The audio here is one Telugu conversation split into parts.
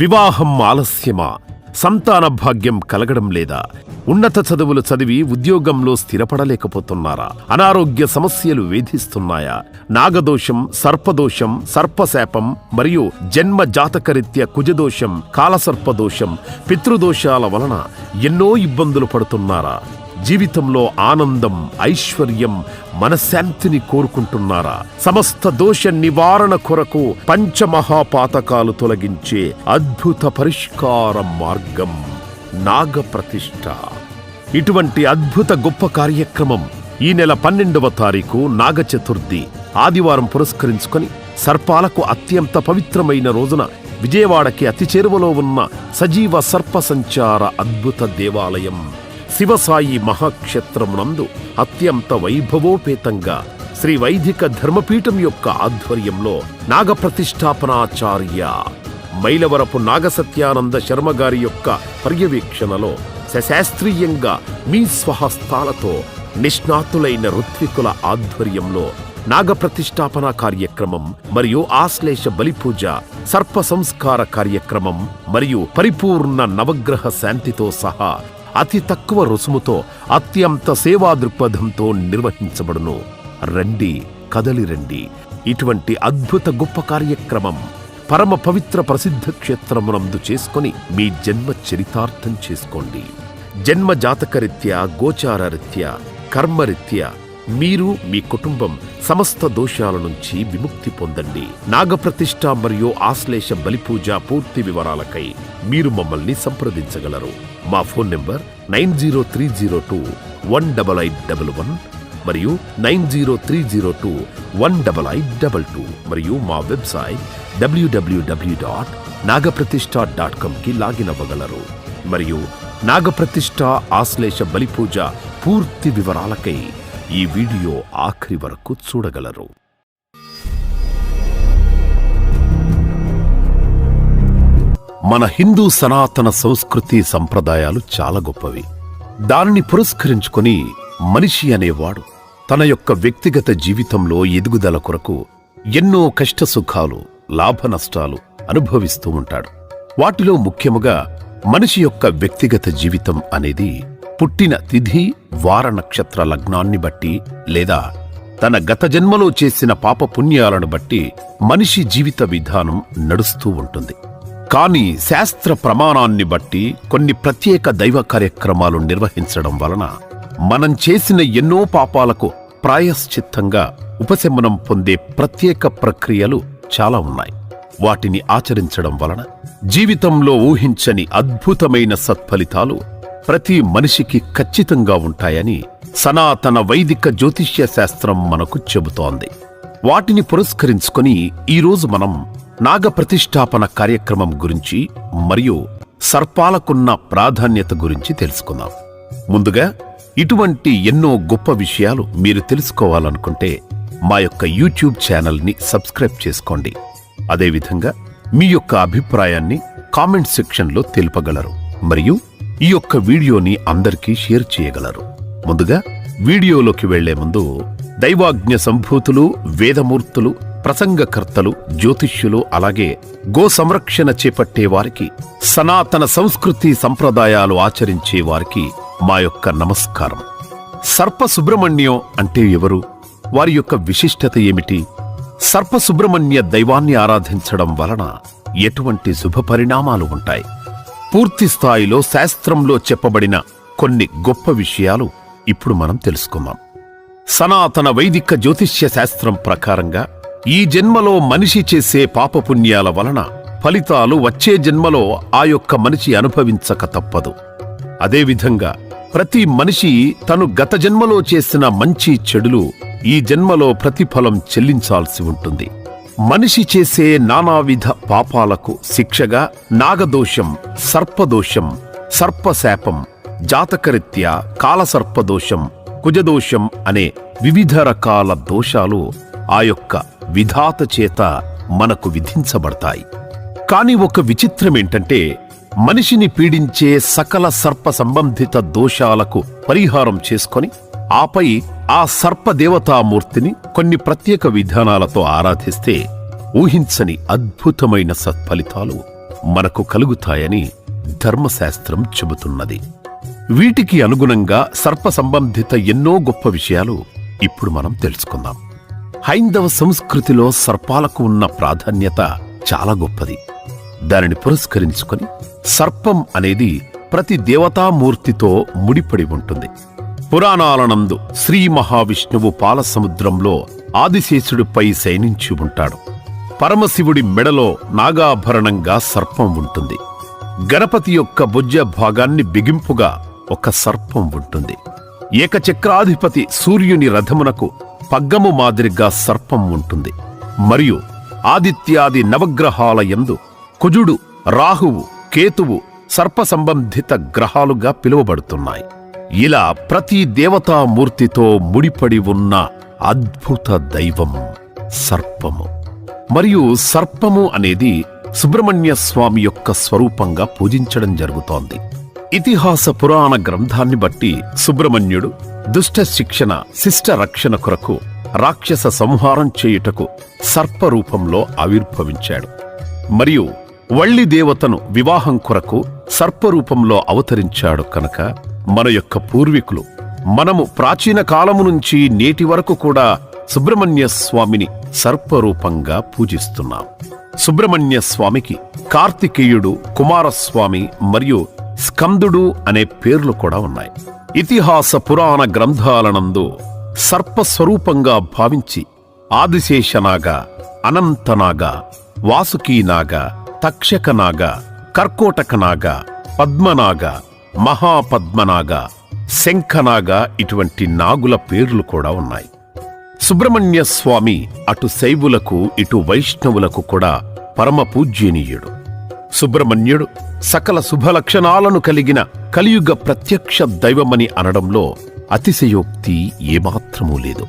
వివాహం ఆలస్యమా? సంతాన భాగ్యం కలగడం లేదా? ఉన్నత చదువులు చదివి ఉద్యోగంలో స్థిరపడలేకపోతున్నారా? అనారోగ్య సమస్యలు వేధిస్తున్నాయా? నాగదోషం, సర్పదోషం, సర్పశాపం మరియు జన్మ జాతకరీత్యా కుజదోషం, కాలసర్పదోషం, పితృదోషాల వలన ఎన్నో ఇబ్బందులు పడుతున్నారా? జీవితంలో ఆనందం, ఐశ్వర్యం, మనశ్శాంతిని కోరుకుంటున్నారా? సమస్త దోష నివారణ కొరకు పంచమహాపాతకాలు తొలగించే అద్భుత పరిష్కార మార్గం నాగప్రతిష్ఠ. ఇటువంటి అద్భుత గొప్ప కార్యక్రమం ఈ నెల 12వ తారీఖు నాగ చతుర్థి ఆదివారం పురస్కరించుకొని సర్పాలకు అత్యంత పవిత్రమైన రోజున విజయవాడకి అతి చేరువలో ఉన్న సజీవ సర్ప సంచార అద్భుత దేవాలయం శివసాయి మహాక్షేత్రమునందు అత్యంత వైభవోపేతంగా శ్రీ వైదిక ధర్మపీఠం యొక్క ఆధ్వర్యంలో నాగప్రతిష్ఠాపనాచార్య మైలవరపు నాగసత్యానంద శర్మగారి యొక్క పర్యవేక్షణలో సశాస్త్రీయంగా మీ స్వహస్తాలతో నిష్ణాతులైన ఋత్వికుల ఆధ్వర్యంలో నాగప్రతిష్ఠాపన కార్యక్రమం మరియు ఆశ్లేష బలిపూజ, సర్ప సంస్కార కార్యక్రమం మరియు పరిపూర్ణ నవగ్రహ శాంతితో సహా అతి తక్కువ రుసుముతో అత్యంత సేవా దృక్పథంతో నిర్వహించబడును. రండి, కదలి రండి. ఇటువంటి అద్భుత గొప్ప కార్యక్రమం పరమ పవిత్ర ప్రసిద్ధ క్షేత్రమునందు చేసుకొని మీ జన్మ చరితార్థం చేసుకోండి. జన్మ జాతకరీత్యా, గోచారరీత్యా, కర్మరీత్యా మీరు మీ కుటుంబం సమస్త దోషాల నుంచి విముక్తి పొందండి. నాగప్రతిష్ఠ మరియు ఆశ్లేష బలిపూజ పూర్తి వివరాలకై మీరు మమ్మల్ని సంప్రదించగలరు. మా ఫోన్ నెంబర్ 9030218811 మరియు 9030218822 మరియు మా వెబ్సైట్ www.nagapratishtha.com కి లాగిన్ అవ్వగలరు. మరియు నాగప్రతిష్ఠ ఆశ్లేష బలిపూజ పూర్తి వివరాలకై ఈ వీడియో ఆఖరి వరకు చూడగలరు. మన హిందూ సనాతన సంస్కృతి సంప్రదాయాలు చాలా గొప్పవి. దానిని పురస్కరించుకొని మనిషి అనేవాడు తన యొక్క వ్యక్తిగత జీవితంలో ఎదుగుదల కొరకు ఎన్నో కష్టసుఖాలు, లాభ నష్టాలు అనుభవిస్తూ ఉంటాడు. వాటిలో ముఖ్యముగా మనిషి యొక్క వ్యక్తిగత జీవితం అనేది పుట్టిన తిథి, వార, నక్షత్ర లగ్నాన్ని బట్టి లేదా తన గత జన్మలో చేసిన పాపపుణ్యాలను బట్టి మనిషి జీవిత విధానం నడుస్తూ ఉంటుంది. కానీ శాస్త్ర ప్రమాణాన్ని బట్టి కొన్ని ప్రత్యేక దైవ కార్యక్రమాలు నిర్వహించడం వలన మనం చేసిన ఎన్నో పాపాలకు ప్రాయశ్చిత్తంగా ఉపశమనం పొందే ప్రత్యేక ప్రక్రియలు చాలా ఉన్నాయి. వాటిని ఆచరించడం వలన జీవితంలో ఊహించని అద్భుతమైన సత్ఫలితాలు ప్రతి మనిషికి ఖచ్చితంగా ఉంటాయని సనాతన వైదిక జ్యోతిష్య శాస్త్రం మనకు చెబుతోంది. వాటిని పురస్కరించుకొని ఈరోజు మనం నాగప్రతిష్ఠాపన కార్యక్రమం గురించి మరియు సర్పాలకున్న ప్రాధాన్యత గురించి తెలుసుకుందాం. ముందుగా ఇటువంటి ఎన్నో గొప్ప విషయాలు మీరు తెలుసుకోవాలనుకుంటే మా యొక్క యూట్యూబ్ ఛానల్ని సబ్స్క్రైబ్ చేసుకోండి. అదేవిధంగా మీ యొక్క అభిప్రాయాన్ని కామెంట్ సెక్షన్లో తెలుపగలరు మరియు ఈ యొక్క వీడియోని అందరికీ షేర్ చేయగలరు. ముందుగా వీడియోలోకి వెళ్లే ముందు దైవాజ్ఞ సంభూతులు, వేదమూర్తులు, ప్రసంగకర్తలు, జ్యోతిష్యులు, అలాగే గో సంరక్షణ చేపట్టే వారికి, సనాతన సంస్కృతి సంప్రదాయాలు ఆచరించే వారికి మా యొక్క నమస్కారం. సర్ప సుబ్రహ్మణ్యం అంటే ఎవరు? వారి యొక్క విశిష్టత ఏమిటి? సర్ప సుబ్రహ్మణ్య దైవాన్ని ఆరాధించడం వలన ఎటువంటి శుభ పరిణామాలు ఉంటాయి? పూర్తి స్థాయిలో శాస్త్రంలో చెప్పబడిన కొన్ని గొప్ప విషయాలు ఇప్పుడు మనం తెలుసుకుందాం. సనాతన వైదిక జ్యోతిష్య శాస్త్రం ప్రకారంగా ఈ జన్మలో మనిషి చేసే పాపపుణ్యాల వలన ఫలితాలు వచ్చే జన్మలో ఆ యొక్క మనిషి అనుభవించక తప్పదు. అదేవిధంగా ప్రతి మనిషి తను గత జన్మలో చేసిన మంచి చెడులు ఈ జన్మలో ప్రతిఫలం చెల్లించాల్సి ఉంటుంది. మనిషి చేసే నానావిధ పాపాలకు శిక్షగా నాగదోషం, సర్పదోషం, సర్పశాపం, జాతకరీత్యా కాలసర్పదోషం, కుజదోషం అనే వివిధ రకాల దోషాలు ఆ యొక్క విధాత చేత మనకు విధించబడతాయి. కాని ఒక విచిత్రమేంటంటే మనిషిని పీడించే సకల సర్ప సంబంధిత దోషాలకు పరిహారం చేసుకొని ఆపై ఆ సర్పదేవతామూర్తిని కొన్ని ప్రత్యేక విధానాలతో ఆరాధిస్తే ఊహించని అద్భుతమైన సత్ఫలితాలు మనకు కలుగుతాయని ధర్మశాస్త్రం చెబుతున్నది. వీటికి అనుగుణంగా సర్ప సంబంధిత ఎన్నో గొప్ప విషయాలు ఇప్పుడు మనం తెలుసుకుందాం. హైందవ సంస్కృతిలో సర్పాలకు ఉన్న ప్రాధాన్యత చాలా గొప్పది. దానిని పురస్కరించుకొని సర్పం అనేది ప్రతి దేవతామూర్తితో ముడిపడి ఉంటుంది. పురాణాలనందు శ్రీ మహావిష్ణువు పాలసముద్రంలో ఆదిశేషుడిపై శయనించి ఉంటాడు. పరమశివుడి మెడలో నాగాభరణంగా సర్పం ఉంటుంది. గణపతి యొక్క భుజ భాగాన్ని బిగింపుగా ఒక సర్పం ఉంటుంది. ఏకచక్రాధిపతి సూర్యుని రథమునకు పగ్గము మాదిరిగా సర్పం ఉంటుంది. మరియు ఆదిత్యాది నవగ్రహాల యందు కుజుడు, రాహువు, కేతువు సర్ప సంబంధిత గ్రహాలుగా పిలువబడుతున్నాయి. ఇలా ప్రతి దేవతామూర్తితో ముడిపడి ఉన్న అద్భుత దైవం సర్పము. మరియు సర్పము అనేది సుబ్రహ్మణ్య స్వామి యొక్క స్వరూపంగా పూజించడం జరుగుతోంది. ఇతిహాస పురాణ గ్రంథాన్ని బట్టి సుబ్రహ్మణ్యుడు దుష్ట శిక్షణ, శిష్ట రక్షణ కొరకు రాక్షస సంహారం చేయుటకు సర్పరూపంలో ఆవిర్భవించాడు. మరియు వళ్ళి దేవతను వివాహం కొరకు సర్పరూపంలో అవతరించాడు. కనుక మన యొక్క పూర్వీకులు మనము ప్రాచీన కాలము నుంచి నేటి వరకు కూడా సుబ్రహ్మణ్య స్వామిని సర్పరూపంగా పూజిస్తున్నాం. సుబ్రహ్మణ్య స్వామికి కార్తికేయుడు, కుమారస్వామి మరియు స్కందుడు అనే పేర్లు కూడా ఉన్నాయి. ఇతిహాస పురాణ గ్రంథాలనందు సర్పస్వరూపంగా భావించి ఆదిశేషనాగ, అనంతనాగ, వాసుకీనాగ, తక్షకనాగ, కర్కోటకనాగ, పద్మనాగ, మహాపద్మనాగ, శంఖనాగ ఇటువంటి నాగుల పేర్లు కూడా ఉన్నాయి. సుబ్రహ్మణ్య స్వామి అటు శైవులకు ఇటు వైష్ణవులకు కూడా పరమ పూజ్యనీయుడు. సుబ్రహ్మణ్యుడు సకల శుభలక్షణాలను కలిగిన కలియుగ ప్రత్యక్ష దైవమని అనడంలో అతిశయోక్తి ఏమాత్రమూ లేదు.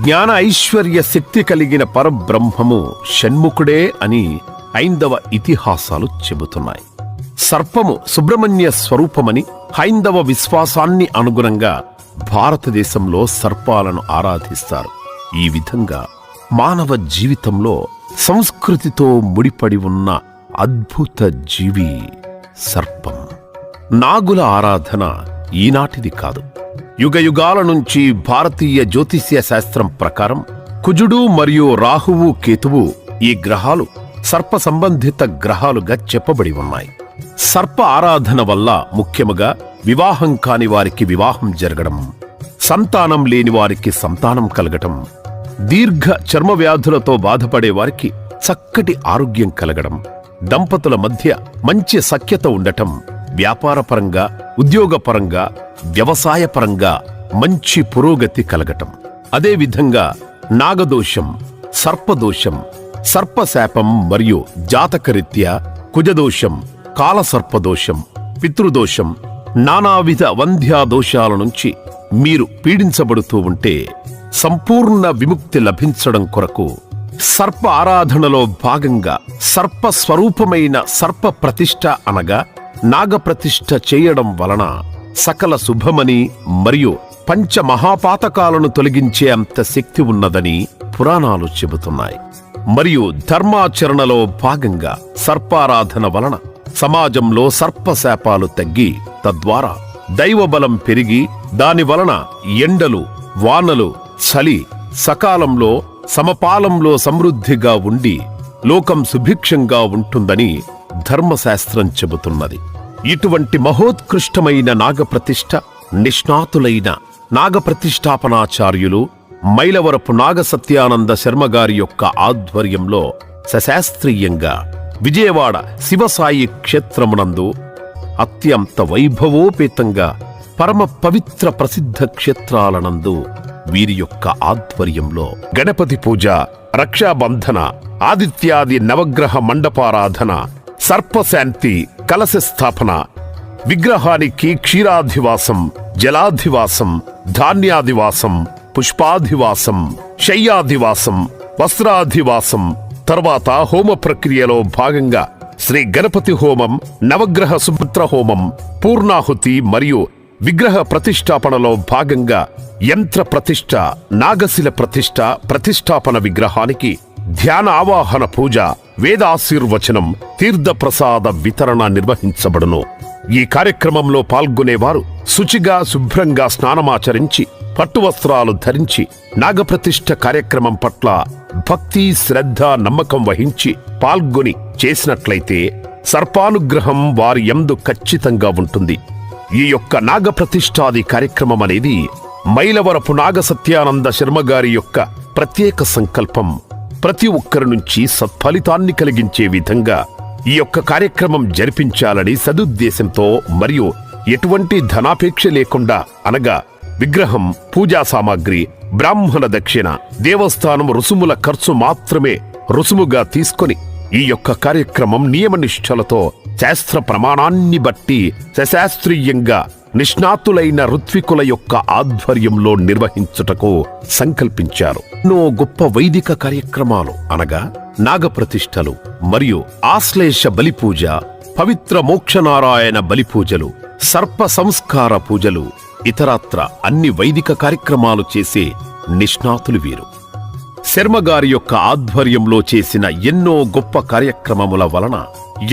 జ్ఞాన ఐశ్వర్య శక్తి కలిగిన పరబ్రహ్మము షణ్ముఖుడే అని హైందవ ఇతిహాసాలు చెబుతున్నాయి. సర్పము సుబ్రహ్మణ్య స్వరూపమని హైందవ విశ్వాసాన్ని అనుగుణంగా భారతదేశంలో సర్పాలను ఆరాధిస్తారు. ఈ విధంగా మానవ జీవితంలో సంస్కృతితో ముడిపడి ఉన్న అద్భుత జీవి సర్పం. నాగుల ఆరాధన ఈనాటిది కాదు. యుగయుగాల నుంచి భారతీయ జ్యోతిష్య శాస్త్రం ప్రకారం కుజుడు మరియు రాహువు, కేతువు ఈ గ్రహాలు సర్ప సంబంధిత గ్రహాలుగా చెప్పబడి ఉన్నాయి. సర్ప ఆరాధన వల్ల ముఖ్యముగా వివాహం కాని వారికి వివాహం జరగడం, సంతానం లేని వారికి సంతానం కలగటం, దీర్ఘ చర్మ వ్యాధులతో బాధపడే వారికి చక్కటి ఆరోగ్యం కలగడం, దంపతుల మధ్య మంచి సఖ్యత ఉండటం, వ్యాపారపరంగా, ఉద్యోగపరంగా, వ్యవసాయపరంగా మంచి పురోగతి కలగటం. అదేవిధంగా నాగదోషం, సర్పదోషం, సర్పశాపం మరియు జాతకరీత్యా కుజదోషం, కాలసర్పదోషం, పితృదోషం, నానావిధ వంధ్యాదోషాల నుంచి మీరు పీడించబడుతూ ఉంటే సంపూర్ణ విముక్తి లభించడం కొరకు సర్ప ఆరాధనలో భాగంగా సర్ప స్వరూపమైన సర్ప ప్రతిష్ఠ అనగా నాగప్రతిష్ఠ చేయడం వలన సకల శుభమని మరియు పంచమహాపాతకాలను తొలగించే అంత శక్తి ఉన్నదని పురాణాలు చెబుతున్నాయి. మరియు ధర్మాచరణలో భాగంగా సర్పారాధన వలన సమాజంలో సర్పశాపాలు తగ్గి తద్వారా దైవబలం పెరిగి దాని వలన ఎండలు, వానలు, చలి సకాలంలో సమపాలంలో సమృద్ధిగా ఉండి లోకం సుభిక్షంగా ఉంటుందని ధర్మశాస్త్రం చెబుతున్నది. ఇటువంటి మహోత్కృష్టమైన నాగప్రతిష్ఠ నిష్ణాతులైన నాగప్రతిష్ఠాపనాచార్యులు మైలవరపు నాగసత్యానంద శర్మగారి యొక్క ఆధ్వర్యంలో సశాస్త్రీయంగా విజయవాడ శివసాయి క్షేత్రమునందు అత్యంత వైభవోపేతంగా పరమ పవిత్ర ప్రసిద్ధ క్షేత్రాలనందు వీరి యొక్క ఆధ్వర్యంలో గణపతి పూజ, రక్షాబంధన, ఆదిత్యాది నవగ్రహ మండపారాధన, సర్పశాంతి, కలశ స్థాపన, విగ్రహానికి క్షీరాధివాసం, జలాధివాసం, ధాన్యాదివాసం, పుష్పాధివాసం, శయ్యాధివాసం, వస్త్రాధివాసం, తర్వాత హోమ ప్రక్రియలో భాగంగా శ్రీ గణపతి హోమం, నవగ్రహ సుపుత్ర హోమం, పూర్ణాహుతి మరియు విగ్రహ ప్రతిష్టాపనలో భాగంగా యంత్ర ప్రతిష్ఠ, నాగశిల ప్రతిష్ఠ, ప్రతిష్టాపన విగ్రహానికి ధ్యాన ఆవాహన పూజ, వేదాశీర్వచనం, తీర్థప్రసాద వితరణ నిర్వహించబడును. ఈ కార్యక్రమంలో పాల్గొనేవారు శుచిగా శుభ్రంగా స్నానమాచరించి పట్టు వస్త్రాలు ధరించి నాగప్రతిష్ఠ కార్యక్రమం పట్ల భక్తి, శ్రద్ధ, నమ్మకం వహించి పాల్గొని చేసినట్లయితే సర్పానుగ్రహం వారి యందు ఖచ్చితంగా ఉంటుంది. ఈ యొక్క నాగప్రతిష్ఠాది కార్యక్రమం అనేది మైలవరపు నాగ సత్యానంద శర్మ గారి యొక్క ప్రత్యేక సంకల్పం. ప్రతి ఒక్కరి నుంచి సత్ఫలితాన్ని కలిగించే విధంగా ఈ యొక్క కార్యక్రమం జరిపించాలని సదుద్దేశంతో మరియు ఎటువంటి ధనాపేక్ష లేకుండా, అనగా విగ్రహం, పూజా సామాగ్రి, బ్రాహ్మణ దక్షిణ, దేవస్థానం రుసుముల ఖర్చు మాత్రమే రుసుముగా తీసుకొని ఈ యొక్క కార్యక్రమం నియమనిష్టలతో శాస్త్ర ప్రమాణాన్ని బట్టి సశాస్త్రీయంగా నిష్ణాతులైన ఋత్వికుల యొక్క ఆధ్వర్యంలో నిర్వహించుటకు సంకల్పించారు. ఎన్నో గొప్ప వైదిక కార్యక్రమాలు అనగా నాగప్రతిష్ఠలు మరియు ఆశ్లేష బలిపూజ, పవిత్ర మోక్షనారాయణ బలిపూజలు, సర్ప సంస్కార పూజలు, ఇతరత్ర అన్ని వైదిక కార్యక్రమాలు చేసే నిష్ణాతులు వీరు. శర్మగారి యొక్క ఆధ్వర్యంలో చేసిన ఎన్నో గొప్ప కార్యక్రమముల వలన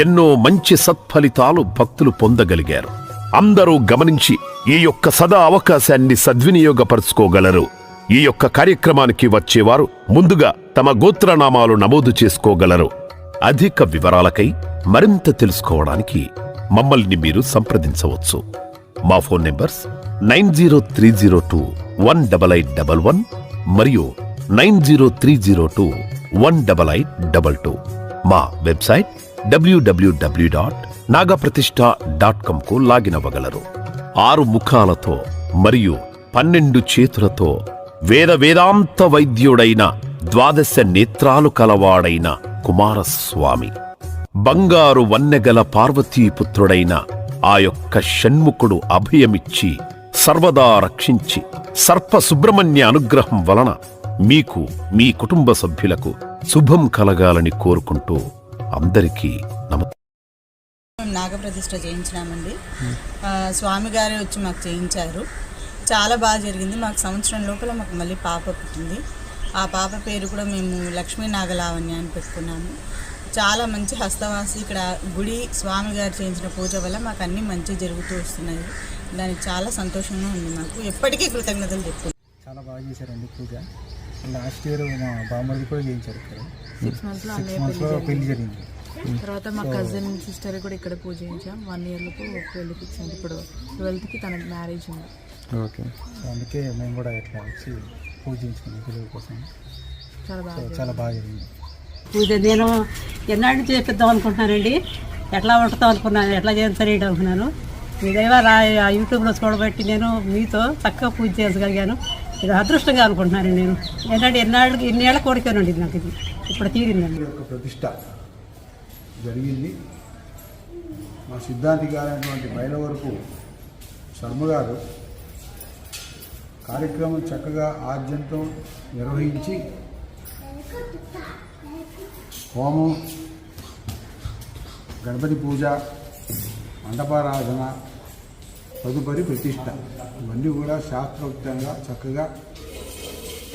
ఎన్నో మంచి సత్ఫలితాలు భక్తులు పొందగలిగారు. అందరూ గమనించి ఈ యొక్క సదా అవకాశాన్ని సద్వినియోగపరుచుకోగలరు. ఈ యొక్క కార్యక్రమానికి వచ్చేవారు ముందుగా తమ గోత్రనామాలు నమోదు చేసుకోగలరు. అధిక వివరాలకై మరింత తెలుసుకోవడానికి మమ్మల్ని మీరు సంప్రదించవచ్చు. మా ఫోన్ నెంబర్స్ 9030218811 మరియు 9030218822. మా వెబ్సైట్ www.nagapratishtha.com కు లాగిన్ అవ్వగలరు. 6 ముఖాలతో మరియు 12 చేతులతో వేదాంత వైద్యుడైన 12 నేత్రాలు కలవాడైన కుమారస్వామి, బంగారు వన్నెగల పార్వతీపుత్రుడైన ఆ యొక్క షణ్ముఖుడు అభయమిచ్చి సర్వదా రక్షించి సర్ప సుబ్రహ్మణ్య అనుగ్రహం వలన మీకు, మీ కుటుంబ సభ్యులకు శుభం కలగాలని కోరుకుంటూ అందరికీ నాగప్రతిష్ఠ చేయించినామండి. స్వామి గారే వచ్చి మాకు చేయించారు. చాలా బాగా జరిగింది. మాకు సంవత్సరం లోపల మాకు మళ్ళీ పాప పుట్టింది. ఆ పాప పేరు కూడా మేము లక్ష్మీ నాగలావణ్య అని పెట్టుకున్నాము. చాలా మంచి హస్తవాసి ఇక్కడ గుడి స్వామి గారు చేయించిన పూజ వల్ల మాకు అన్నీ మంచి జరుగుతూ వస్తున్నాయి. దానికి చాలా సంతోషంగా ఉంది. మాకు ఎప్పటికీ కృతజ్ఞతలు చెప్తున్నాం. చాలా బాగా చేశారండి పూజ. లాస్ట్ ఇయర్ మా బామ్మది కూడా చేయించారు ఇక్కడ. 6 మంత్స్లో పెళ్లి జరిగింది. తర్వాత మా కజిన్ సిస్టర్ కూడా ఇక్కడ పూజ చేయించాం. 1 ఇయర్లకు పెళ్లి ఫిక్స్ అయింది. ఇప్పుడు 12th తన మ్యారేజ్ ఉంది. ఓకే, సో అందుకే మేము కూడా ఇట్లా వచ్చి పూజ చేయించుకున్నాం పిల్లల కోసం. చాలా బాగా జరిగింది పూజ. నేను ఎన్నాళ్ళు చేపిద్దాం అనుకుంటున్నానండి. ఎట్లా ఉంటుందాం అనుకున్నాను, ఎట్లా చేస్తాను అనుకున్నాను. మీ దైవ యూట్యూబ్లో చూడబట్టి నేను మీతో చక్కగా పూజ చేయగలిగాను. ఇది అదృష్టంగా అనుకుంటున్నాను. నేను ఎన్నేళ్ళ కోరికానండి నాకు, ఇది ఇప్పుడు తీరిందండి. యొక్క ప్రతిష్ట జరిగింది. మా సిద్ధాంతి గారైనటువంటి మైలవరపు శర్మ గారు కార్యక్రమం చక్కగా ఆద్యంతం నిర్వహించి హోమం, గణపతి పూజ, మండపారాధన, తదుపరి ప్రతిష్ట ఇవన్నీ కూడా శాస్త్రోక్తంగా చక్కగా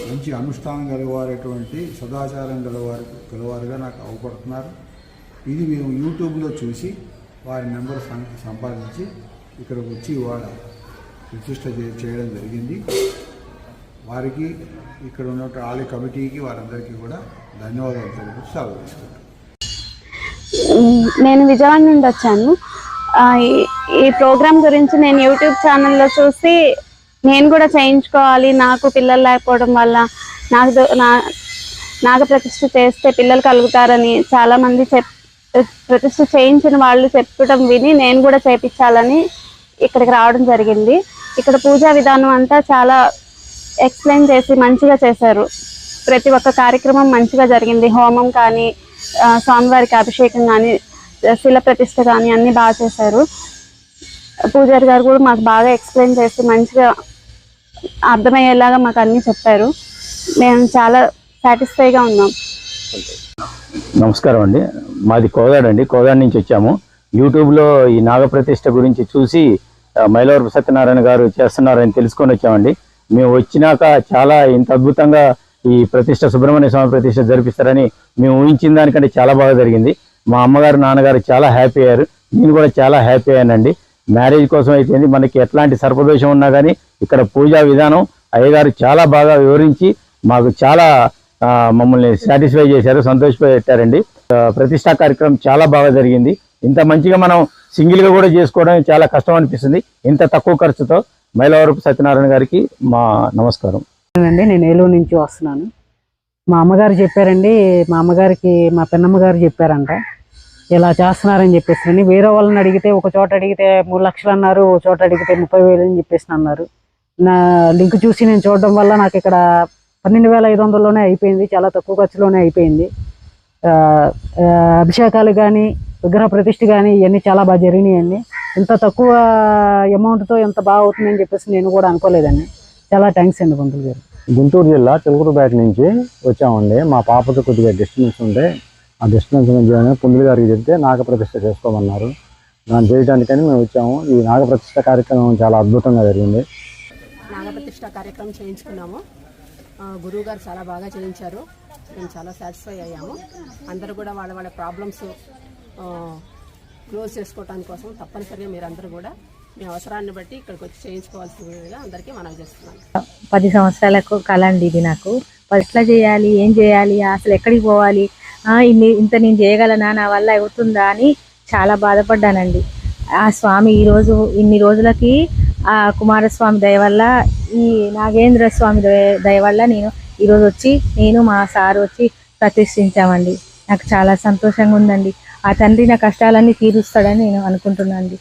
మంచి అనుష్ఠానం గలవారేటువంటి సదాచారం గలవారుగా నాకు అవపడుతున్నారు. ఇది మేము యూట్యూబ్లో చూసి వారి నెంబర్ సంపాదించి ఇక్కడికి వచ్చి ఇవాళ ప్రతిష్ట చేయడం జరిగింది. వారికి ఇక్కడ ఉన్న ఆలయ కమిటీకి వారందరికీ కూడా ధన్యవాదాలు తెలుపుతూ సెలవు తీసుకుంటాం. నేను విజయవాడ నుండి వచ్చాను. ఈ ప్రోగ్రాం గురించి నేను యూట్యూబ్ ఛానల్లో చూసి నేను కూడా చేయించుకోవాలి, నాకు పిల్లలు లేకపోవడం వల్ల నాగప్రతిష్ఠ చేస్తే పిల్లలు కలుగుతారని చాలామంది ప్రతిష్ఠ చేయించిన వాళ్ళు చెప్పడం విని నేను కూడా చేయించాలని ఇక్కడికి రావడం జరిగింది. ఇక్కడ పూజా విధానం అంతా చాలా ఎక్స్ప్లెయిన్ చేసి మంచిగా చేశారు. ప్రతి ఒక్క కార్యక్రమం మంచిగా జరిగింది. హోమం కానీ, స్వామివారికి అభిషేకం కానీ, శిల ప్రతిష్ఠ కానీ అన్నీ బాగా చేశారు. పూజారి గారు కూడా మాకు బాగా ఎక్స్ప్లెయిన్ చేసి మంచిగా అర్థమయ్యేలాగా మాకు అన్నీ చెప్పారు. మేము చాలా సాటిస్ఫైగా ఉన్నాం. నమస్కారం అండి. మాది కోదాడ అండి. కోదాడ నుంచి వచ్చాము. యూట్యూబ్లో ఈ నాగప్రతిష్ఠ గురించి చూసి మైలవరపు సత్యనారాయణ గారు చేస్తున్నారని తెలుసుకొని వచ్చామండి. మేము వచ్చినాక చాలా ఇంత అద్భుతంగా ఈ ప్రతిష్ట సుబ్రహ్మణ్య స్వామి ప్రతిష్ట జరిపిస్తారని మేము ఊహించిన దానికంటే చాలా బాగా జరిగింది. మా అమ్మగారు నాన్నగారు చాలా హ్యాపీ అయ్యారు, నేను కూడా చాలా హ్యాపీ అయ్యానండి. మ్యారేజ్ కోసం అయితే మనకి ఎట్లాంటి సర్పదోషం ఉన్నా కానీ ఇక్కడ పూజా విధానం అయ్యగారు చాలా బాగా వివరించి మాకు చాలా మమ్మల్ని సాటిస్ఫై చేశారు, సంతోషపెట్టారండి. ప్రతిష్టా కార్యక్రమం చాలా బాగా జరిగింది. ఇంత మంచిగా మనం సింగిల్గా కూడా చేసుకోవడం చాలా కష్టం అనిపిస్తుంది. ఇంత తక్కువ ఖర్చుతో మైలవరపు సత్యనారాయణ గారికి మా నమస్కారం అండి. నేను ఏలూరు నుంచి వస్తున్నాను. మా అమ్మగారు చెప్పారండి, మా అమ్మగారికి మా పెన్నమ్మ గారు చెప్పారంట ఇలా చేస్తున్నారని చెప్పేసి. వేరే వాళ్ళని అడిగితే ఒక చోట అడిగితే 3 లక్షలు అన్నారు, ఒక చోట అడిగితే 30,000 అని చెప్పేసి అన్నారు. నా లింక్ చూసి నేను చూడడం వల్ల నాకు ఇక్కడ 12,500లోనే అయిపోయింది, చాలా తక్కువ ఖర్చులోనే అయిపోయింది. అభిషేకాలు కానీ విగ్రహ ప్రతిష్ఠ కానీ ఇవన్నీ చాలా బాగా జరిగినాయండి. ఇంత తక్కువ అమౌంట్తో ఎంత బాగా అవుతుందని చెప్పేసి నేను కూడా అనుకోలేదండి. చాలా థ్యాంక్స్ అండి పంతులు గారు. గుంటూరు జిల్లా చిలకూరుపేట నుంచి వచ్చామండి. మా పాపతో కొద్దిగా డిస్టెన్స్ ఉంటే ఆ డిస్టెన్స్ నుంచి పుంజులు గారికి చెప్తే నాగప్రతిష్ఠ చేసుకోమన్నారు. దాన్ని చేయడానికని మేము వచ్చాము. ఈ నాగప్రతిష్ఠ కార్యక్రమం చాలా అద్భుతంగా జరిగింది. నాగప్రతిష్ఠ కార్యక్రమం చేయించుకున్నాము. గురువు గారు చాలా బాగా చేయించారు. మేము చాలా సాటిస్ఫై అయ్యాము. అందరూ కూడా వాళ్ళ వాళ్ళ ప్రాబ్లమ్స్ క్లోజ్ చేసుకోవడానికి కోసం తప్పనిసరిగా మీరందరూ కూడా మీ అవసరాన్ని బట్టి ఇక్కడికి వచ్చి చేయించుకోవాల్సిందిగా అందరికీ మనవి చేస్తున్నాను. 10 సంవత్సరాలకు కళ అండి ఇది నాకు. ఎట్లా చేయాలి, ఏం చేయాలి, అసలు ఎక్కడికి పోవాలి, ఇంత నేను చేయగలనా, నా వల్ల అవుతుందా అని చాలా బాధపడ్డానండి. ఆ స్వామి ఈరోజు ఇన్ని రోజులకి ఆ కుమారస్వామి దయ వల్ల, ఈ నాగేంద్ర స్వామి దయ వల్ల నేను ఈరోజు వచ్చి నేను మా సారు వచ్చి ప్రతిష్ఠించామండి. నాకు చాలా సంతోషంగా ఉందండి. ఆ తండ్రి నా కష్టాలన్నీ తీరుస్తాడని నేను అనుకుంటున్నాను అండి.